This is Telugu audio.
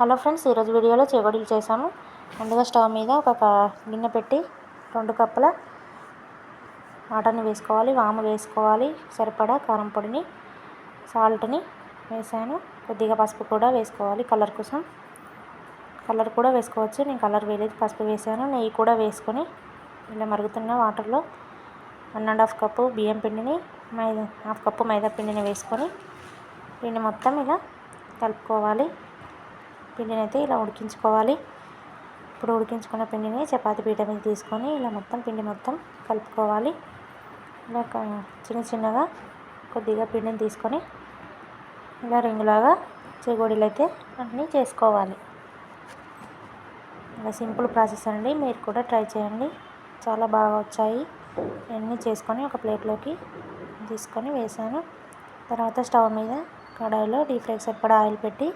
హలో ఫ్రెండ్స్, ఈరోజు వీడియోలో చేగోడీలు చేసాము. ముందుగా స్టవ్ మీద ఒక గిన్నె పెట్టి 2 కప్పుల వాటర్ని వేసుకోవాలి. వాము వేసుకోవాలి, సరిపడా కారం పొడిని, సాల్ట్ని వేసాను. కొద్దిగా పసుపు కూడా వేసుకోవాలి, కలర్ కోసం. కలర్ కూడా వేసుకోవచ్చు, నేను కలర్ వేయలేదు, పసుపు వేసాను. నెయ్యి కూడా వేసుకొని ఇలా మరుగుతున్న వాటర్లో 1½ కప్పు బియ్యం పిండిని, 1/2 కప్పు మైదా పిండిని వేసుకొని పిండి మొత్తం ఇలా కలుపుకోవాలి. పిండిని అయితే ఇలా ఉడికించుకోవాలి. ఇప్పుడు ఉడికించుకున్న పిండిని చపాతీ పీట మీద తీసుకొని ఇలా మొత్తం పిండి మొత్తం కలుపుకోవాలి. ఇలా చిన్నగా కొద్దిగా పిండిని తీసుకొని ఇలా రింగులాగా చేగోడీలు అయితే అన్నీ చేసుకోవాలి. ఇలా సింపుల్ ప్రాసెస్ అండి, మీరు కూడా ట్రై చేయండి, చాలా బాగా వచ్చాయి. అన్నీ చేసుకొని ఒక ప్లేట్లోకి తీసుకొని వేసాను. తర్వాత స్టవ్ మీద కడాయిలో డీప్ ఫ్రైకి సరిపడా ఆయిల్ పెట్టి